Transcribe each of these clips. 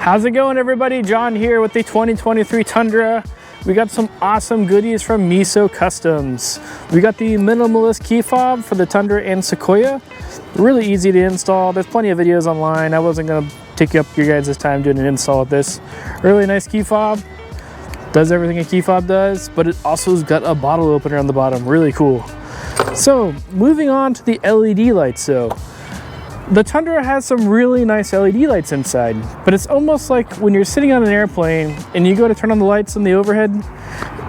How's it going, everybody? John here with the 2023 Tundra. We got some awesome goodies from Meso Customs. We got the minimalist key fob for the Tundra and Sequoia. Really easy to install. There's plenty of videos online. I wasn't gonna take up your guys' time doing an install with this. Really nice key fob. Does everything a key fob does, but it also has got a bottle opener on the bottom. Really cool. So moving on to the LED lights. The Tundra has some really nice LED lights inside, but it's almost like when you're sitting on an airplane and you go to turn on the lights on the overhead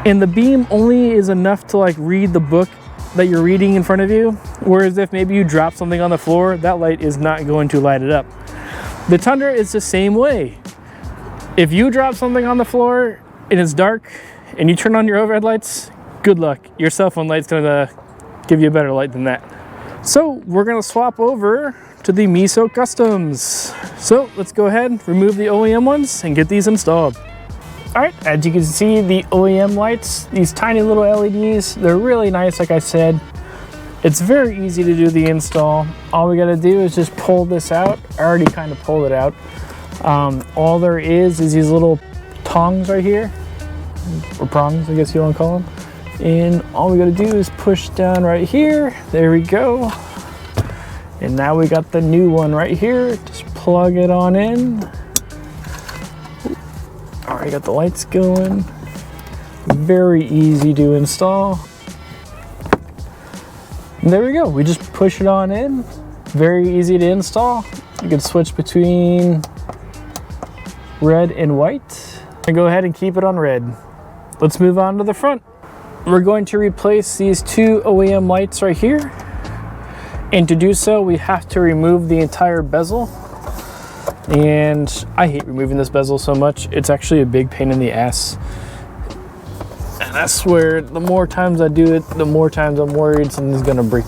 and the beam only is enough to like read the book that you're reading in front of you, whereas if maybe you drop something on the floor, that light is not going to light it up. The Tundra is the same way. If you drop something on the floor and it's dark and you turn on your overhead lights, good luck. Your cell phone light's gonna give you a better light than that. So we're gonna swap over to the Meso Customs. So let's go ahead, remove the OEM ones and get these installed. All right, as you can see, the OEM lights, these tiny little LEDs, they're really nice, like I said. It's very easy to do the install. All we gotta do is just pull this out. I already kind of pulled it out. All there is these little tongs right here, or prongs, I guess you wanna call them. And all we gotta do is push down right here. There we go. And now we got the new one right here. Just plug it on in. Already got the lights going. Very easy to install. And there we go. We just push it on in. Very easy to install. You can switch between red and white. And go ahead and keep it on red. Let's move on to the front. We're going to replace these two OEM lights right here. And to do so, we have to remove the entire bezel. And I hate removing this bezel so much. It's actually a big pain in the ass. And I swear, the more times I do it, the more times I'm worried something's gonna break.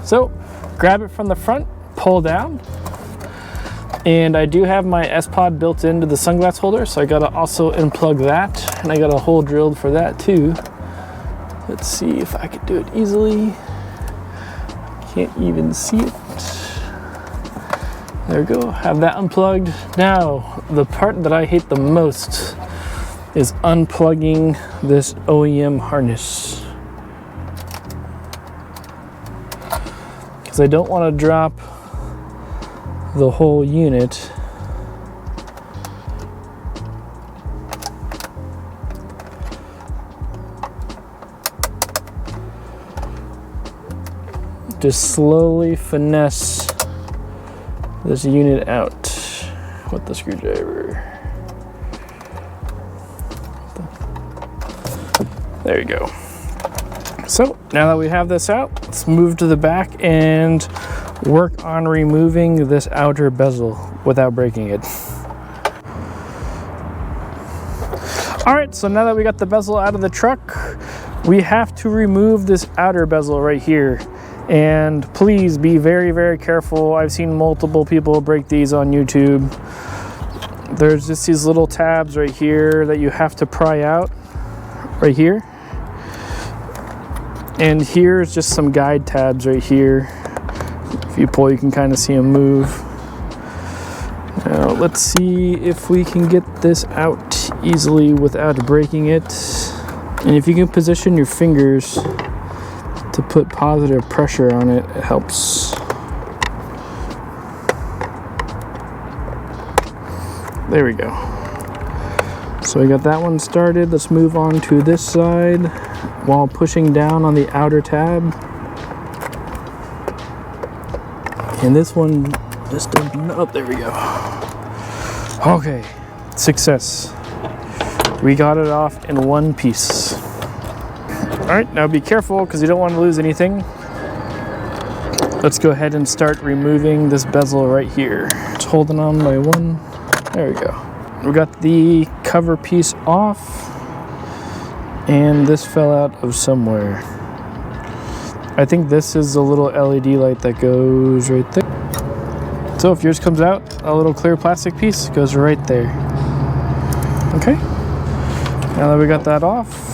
So, grab it from the front, pull down. And I do have my S-Pod built into the sunglass holder, so I gotta also unplug that. And I got a hole drilled for that too. Let's see if I can do it easily. Can't even see it. There we go, have that unplugged. Now, the part that I hate the most is unplugging this OEM harness. Because I don't want to drop the whole unit. Just slowly finesse this unit out with the screwdriver. There you go. So now that we have this out, let's move to the back and work on removing this outer bezel without breaking it. All right, so now that we got the bezel out of the truck, we have to remove this outer bezel right here. And please be very, very careful. I've seen multiple people break these on YouTube. There's just these little tabs right here that you have to pry out, right here. And here's just some guide tabs right here. If you pull, you can kind of see them move. Now, let's see if we can get this out easily without breaking it. And if you can position your fingers to put positive pressure on it, it helps. There we go. So we got that one started. Let's move on to this side while pushing down on the outer tab. And this one just opened up. There we go. Okay, success. We got it off in one piece. All right, now be careful because you don't want to lose anything. Let's go ahead and start removing this bezel right here. Just holding on by one. There we go. We got the cover piece off, and this fell out of somewhere. I think this is the little LED light that goes right there. So if yours comes out, a little clear plastic piece goes right there. Okay, now that we got that off,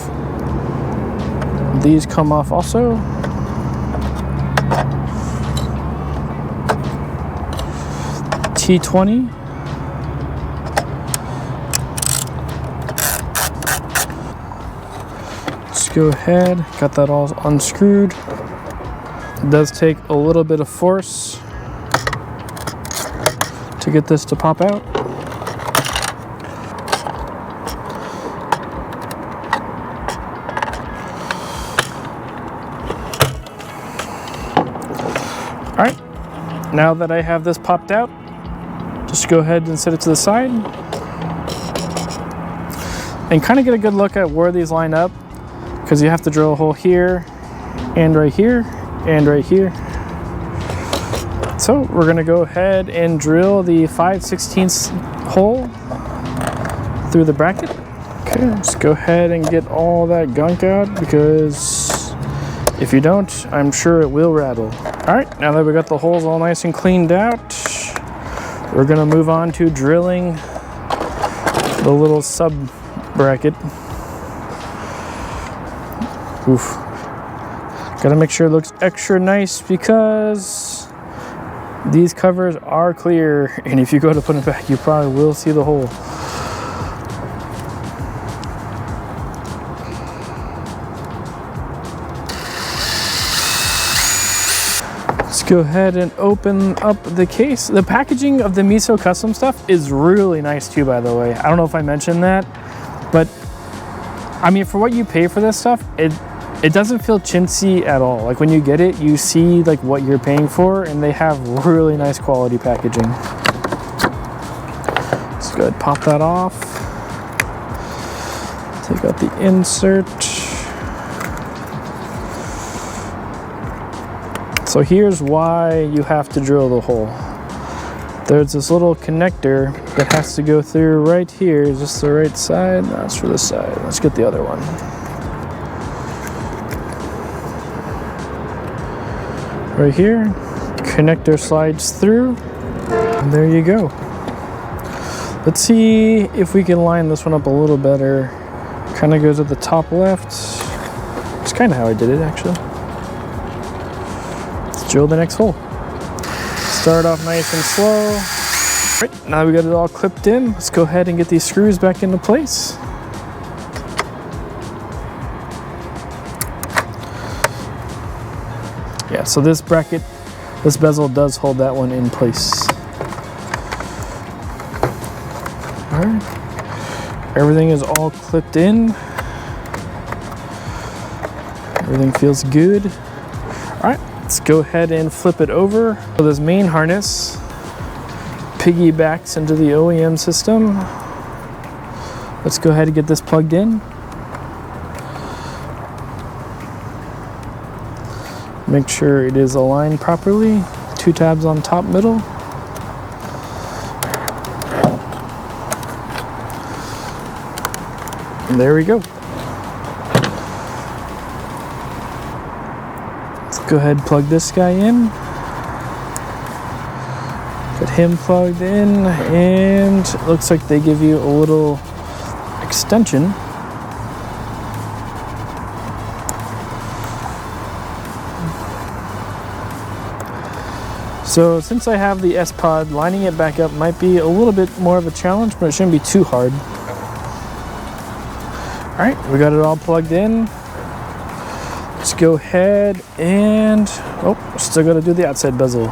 these come off also. T20. Let's go ahead, got that all unscrewed. It does take a little bit of force to get this to pop out. All right, now that I have this popped out, just go ahead and set it to the side and kind of get a good look at where these line up, because you have to drill a hole here and right here and right here. So we're gonna go ahead and drill the 5/16 hole through the bracket. Okay, let's go ahead and get all that gunk out, because if you don't, I'm sure it will rattle. All right, now that we got the holes all nice and cleaned out, we're gonna move on to drilling the little sub bracket. Oof. Gotta make sure it looks extra nice, because these covers are clear, and if you go to put it back, you probably will see the hole. Let's go ahead and open up the case. The packaging of the Meso Customs stuff is really nice too, by the way. I don't know if I mentioned that, but I mean, for what you pay for this stuff, it doesn't feel chintzy at all. Like when you get it, you see like what you're paying for, and they have really nice quality packaging. Let's go ahead and pop that off. Take out the insert. So here's why you have to drill the hole. There's this little connector that has to go through right here. Is this the right side? No, that's for this side. Let's get the other one. Right here, connector slides through, and there you go. Let's see if we can line this one up a little better. Kind of goes at the top left. It's kind of how I did it, actually. Let's drill the next hole. Start off nice and slow. All right, now we got it all clipped in. Let's go ahead and get these screws back into place. Yeah, so this bracket, this bezel does hold that one in place. All right, everything is all clipped in. Everything feels good. All right, let's go ahead and flip it over. So this main harness piggybacks into the OEM system. Let's go ahead and get this plugged in. Make sure it is aligned properly. 2 tabs on top, middle. And there we go. Let's go ahead and plug this guy in. Get him plugged in, and it looks like they give you a little extension. So since I have the S-Pod, lining it back up might be a little bit more of a challenge, but it shouldn't be too hard. All right, we got it all plugged in. Let's go ahead and, oh, still gotta do the outside bezel.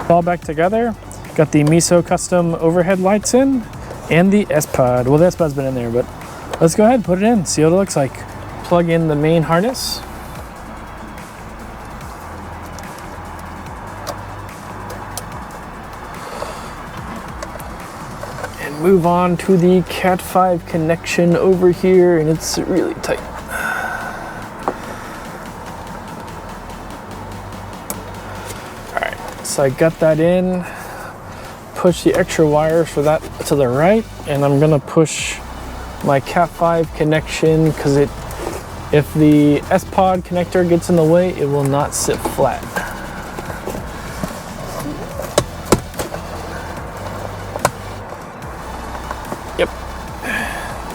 All back together. Got the Meso Custom overhead lights in and the S-Pod. Well, the S-Pod's been in there, but let's go ahead and put it in, see what it looks like. Plug in the main harness. Move on to the Cat 5 connection over here, and it's really tight. All right, so I got that in. Push the extra wires for that to the right, and I'm gonna push my Cat 5 connection, because if the S-Pod connector gets in the way, it will not sit flat.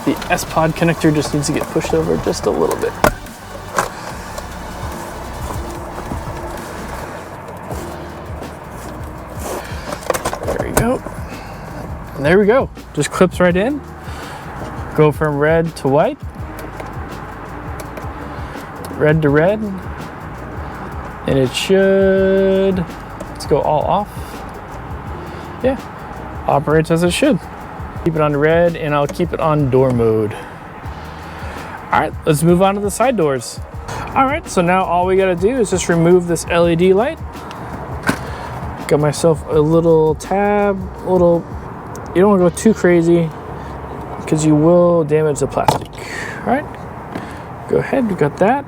The S-Pod connector just needs to get pushed over just a little bit. go. And there we go. Just clips right in. Go from red to white. Red to red. And it should, let's go all off. Yeah, operates as it should. Keep it on red and I'll keep it on door mode. All right, let's move on to the side doors. All right, so now all we gotta do is just remove this LED light. Got myself a little tab, you don't wanna go too crazy because you will damage the plastic. All right, go ahead, we got that.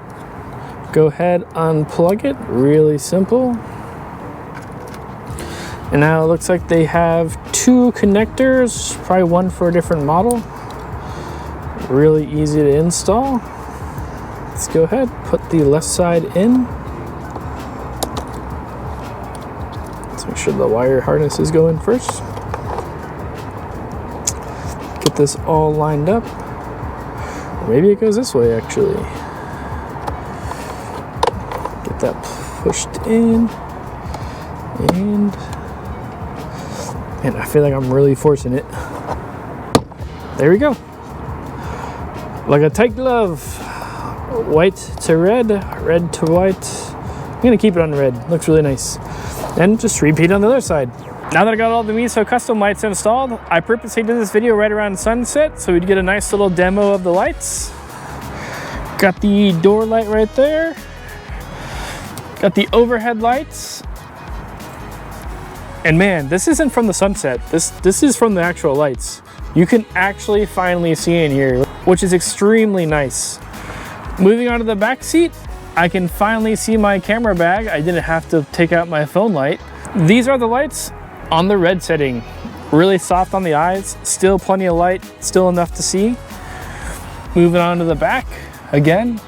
Go ahead, unplug it, really simple. And now it looks like they have 2 connectors, probably one for a different model. Really easy to install. Let's go ahead, put the left side in. Let's make sure the wire harness is going first. Get this all lined up. Maybe it goes this way actually. Get that pushed in. And I feel like I'm really forcing it. There we go. Like a tight glove. White to red, red to white. I'm gonna keep it on red, looks really nice. And just repeat on the other side. Now that I got all the Meso custom lights installed, I purposely did this video right around sunset so we'd get a nice little demo of the lights. Got the door light right there. Got the overhead lights. And man, this isn't from the sunset. This is from the actual lights. You can actually finally see in here, which is extremely nice. Moving on to the back seat, I can finally see my camera bag. I didn't have to take out my phone light. These are the lights on the red setting. Really soft on the eyes, still plenty of light, still enough to see. Moving on to the back, again,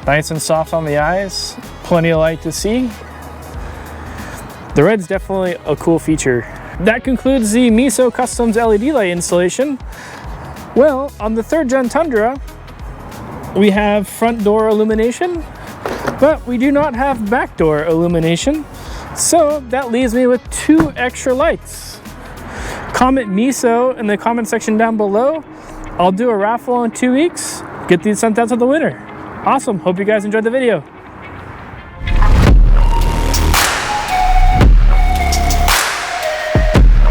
nice and soft on the eyes, plenty of light to see. The red's definitely a cool feature. That concludes the Meso Customs LED light installation. Well, on the 3rd Gen Tundra, we have front door illumination, but we do not have back door illumination. So that leaves me with 2 extra lights. Comment Meso in the comment section down below. I'll do a raffle in 2 weeks. Get these sent out to the winner. Awesome, hope you guys enjoyed the video.